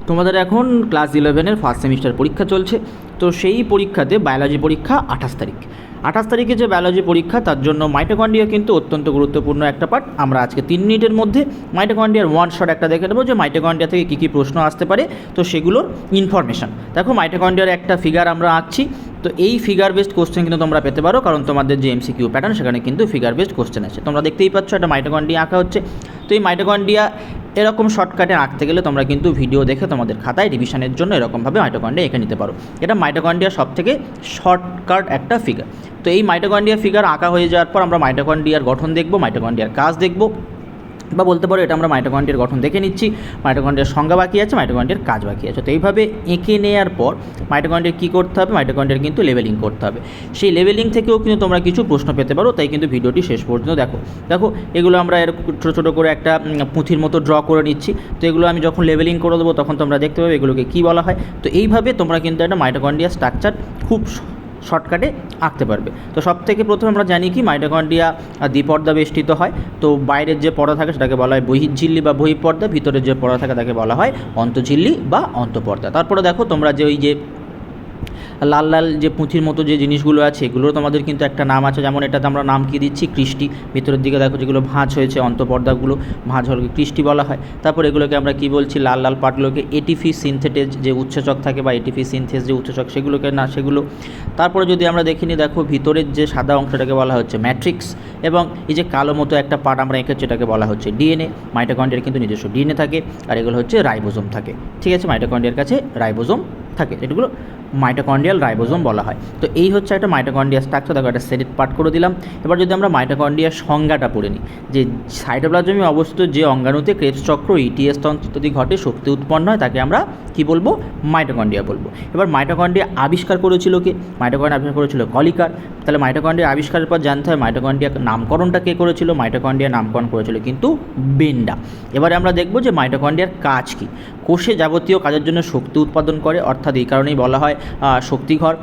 তোমাদের এখন class 11-এর first semester পরীক্ষা চলছে। তো সেই পরীক্ষাতে বায়োলজি পরীক্ষা 28 তারিখে যে বায়োলজি পরীক্ষা, তার জন্য মাইটোকন্ড্রিয়া কিন্তু অত্যন্ত গুরুত্বপূর্ণ একটা পার্ট। আমরা আজকে 3 মিনিটের মধ্যে মাইটোকন্ড্রিয়ার ওয়ান শট একটা দেখে নেবো যে মাইটোকন্ড্রিয়া থেকে কী কী প্রশ্ন আসতে পারে, তো সেগুলোর ইনফরমেশান। দেখো, মাইটোকন্ড্রিয়ার একটা ফিগার আমরা আঁকছি। তো এই ফিগার বেসড কোশ্চেন কিন্তু তোমরা পেতে পারো, কারণ তোমাদের যে এমসিকিউ প্যাটার্ন সেখানে কিন্তু ফিগার বেসড কোশ্চেন আছে। তোমরা দেখতেই পাচ্ছ একটা মাইটোকন্ড্রিয়া আঁকা হচ্ছে। তো এই মাইটোকন্ড্রিয়া এরকম শর্টকাটে আঁকতে গেলে তোমরা কিন্তু ভিডিও দেখে তোমাদের খাতায় রিভিশনের জন্য এরকমভাবে মাইটোকন্ড্রিয়া এঁকে নিতে পারো। এটা মাইটোকন্ড্রিয়া সবথেকে শর্টকাট একটা ফিগার। তো এই মাইটোকন্ড্রিয়া ফিগার আঁকা হয়ে যাওয়ার পর আমরা মাইটোকন্ড্রিয়ার গঠন দেখব, মাইটোকন্ড্রিয়ার কাজ দেখব, বা বলতে পারো এটা আমরা মাইটোকন্ড্রিয়ার গঠন দেখে নিচ্ছি, মাইটোকন্ড্রিয়ার সংজ্ঞা বাকি আছে, মাইটোকন্ড্রিয়ার কাজ বাকি আছে। তো এইভাবে এঁকে নেওয়ার পর মাইটোকন্ড্রিয়ার কী করতে হবে, মাইটোকন্ড্রিয়ার কিন্তু লেভেলিং করতে হবে। সেই লেভেলিং থেকেও কিন্তু তোমরা কিছু প্রশ্ন পেতে পারো, তাই কিন্তু ভিডিওটি শেষ পর্যন্ত দেখো এগুলো আমরা এরকম ছোটো ছোটো করে একটা পুঁথির মতো ড্র করে নিচ্ছি। তো এগুলো আমি যখন লেভেলিং করে দেবো তখন তোমরা দেখতে পাবে এগুলোকে কী বলা হয়। তো এইভাবে তোমরা কিন্তু একটা মাইটোকন্ড্রিয়ার স্ট্রাকচার খুব শর্টকাটে আঁকতে পারবে। তো সব থেকে প্রথমে আমরা জানি কি মাইটোকন্ড্রিয়া দ্বিপর্দা বেষ্টিত হয়। তো বাইরের যে পর্দা থাকে সেটাকে বলা হয় বহির্ঝিল্লি বা বহিঃপর্দা, ভিতরের যে পর্দা থাকে তাকে বলা হয় অন্তঃঝিল্লি বা অন্তঃপর্দা। তারপরে দেখো তোমরা যে ওই যে লাল লাল যে পুঁথির মতো যে জিনিসগুলো আছে এগুলোর তোমাদের কিন্তু একটা নাম আছে, যেমন এটাতে আমরা নাম কী দিচ্ছি, কৃষ্টি। ভিতরের দিকে দেখো যেগুলো ভাঁজ হয়েছে অন্তঃপর্দাগুলো, ভাঁজ হলকে কৃষ্টি বলা হয়। তারপর এগুলোকে আমরা কী বলছি, লাল লাল পার্টগুলোকে এটিপি সিনথেটেজ যে উৎসেচক থাকে বা এটিপি সিনথেস যে উৎসেচক সেগুলোকে না সেগুলো। তারপরে যদি আমরা দেখিনি, দেখো ভিতরের যে সাদা অংশটাকে বলা হচ্ছে ম্যাট্রিক্স, এবং এই যে কালো মতো একটা পার্ট আমরা এঁকেছি এটাকে বলা হচ্ছে ডিএনএ। মাইটোকন্ড্রিয়ার কিন্তু নিজস্ব ডিএনএ থাকে, আর এগুলো হচ্ছে রাইবোজোম থাকে। ঠিক আছে, মাইটোকন্ড্রিয়ার কাছে রাইবোজোম থাকে, এগুলো মাইটোকন্ড্রিয়াল রাইবোজোম বলা হয়। তো এই হচ্ছে একটা মাইটোকন্ড্রিয়া স্ট্রাকচার। দেখো একটা সেটেড পার্ট করে দিলাম। এবার যদি আমরা মাইটোকন্ড্রিয়ার সংজ্ঞাটা পড়ে নিই, যে সাইটোপ্লাজমে অবস্থিত যে অঙ্গাণুতে ক্রেবস চক্র, ইটিএস তন্ত্র ইত্যাদি ঘটে, শক্তি উৎপন্ন হয়, তাকে আমরা কি বলবো, মাইটোকন্ড্রিয়া বলবো। এবার মাইটোকন্ড্রিয়া আবিষ্কার করেছিল কে, মাইটোকন্ড্রিয়া আবিষ্কার করেছিল কলিকার। তাহলে মাইটোকন্ড্রিয়া আবিষ্কারের পর জানতে হয় মাইটোকন্ড্রিয়া নামকরণটা কে করেছিল, মাইটোকন্ড্রিয়া নামকরণ করেছিল কিন্তু বেন্ডা। এবারে আমরা দেখব যে মাইটোকন্ড্রিয়ার কাজ কী। কোষে যাবতীয় কাজের জন্য শক্তি উৎপাদন করে, অর্থাৎ এই কারণেই বলা হয় শক্তিঘর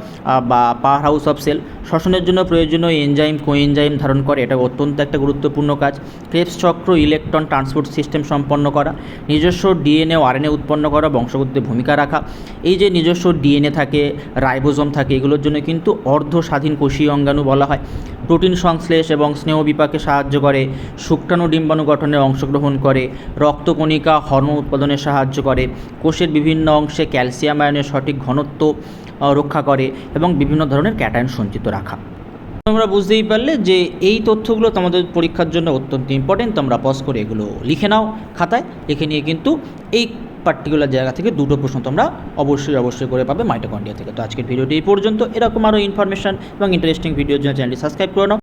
বা পাওয়ার হাউস অফ সেল। শ্বসনের জন্য প্রয়োজনীয় এনজাইম কোএনজাইম ধারণ করে, এটা অত্যন্ত একটা গুরুত্বপূর্ণ কাজ। ক্রেবস চক্র ইলেকট্রন ট্রান্সপোর্ট সিস্টেম সম্পন্ন করা, নিজস্ব ডিএনএ ও আরএনএ উৎপন্ন করা, বংশগতিতে ভূমিকা রাখা। এই যে নিজস্ব ডিএনএ থাকে, রাইবোজোম থাকে, এগুলোর জন্য কিন্তু অর্ধ স্বাধীন কোষীয় অঙ্গাণু বলা হয়। প্রোটিন সংশ্লেষ এবং স্নেহ বিপাকে সাহায্য করে, শুক্রাণু ডিম্বাণু গঠনে অংশগ্রহণ করে, রক্তকণিকা হরমোন উৎপাদনে সাহায্য করে, কোষের বিভিন্ন অংশে ক্যালসিয়াম আয়নের সঠিক ঘনত্ব রক্ষা করে, এবং বিভিন্ন ধরনের ক্যাটায়ন সঞ্চিত রাখা। তোমরা বুঝতেই পারলে যে এই তথ্যগুলো তোমাদের পরীক্ষার জন্য অত্যন্ত ইম্পর্টেন্ট। তোমরা পজ করে এগুলো লিখে নাও খাতায়, লিখে নিয়ে কিন্তু এই পার্টিকুলার জায়গা থেকে 2টো প্রশ্ন তোমরা অবশ্যই করে পাবে মাইটোকন্ড্রিয়া থেকে। তো আজকের ভিডিওটি এই পর্যন্ত। এরকম আরও ইনফরমেশান এবং ইন্টারেস্টিং ভিডিওর জন্য চ্যানেলটি সাবস্ক্রাইব করে নাও।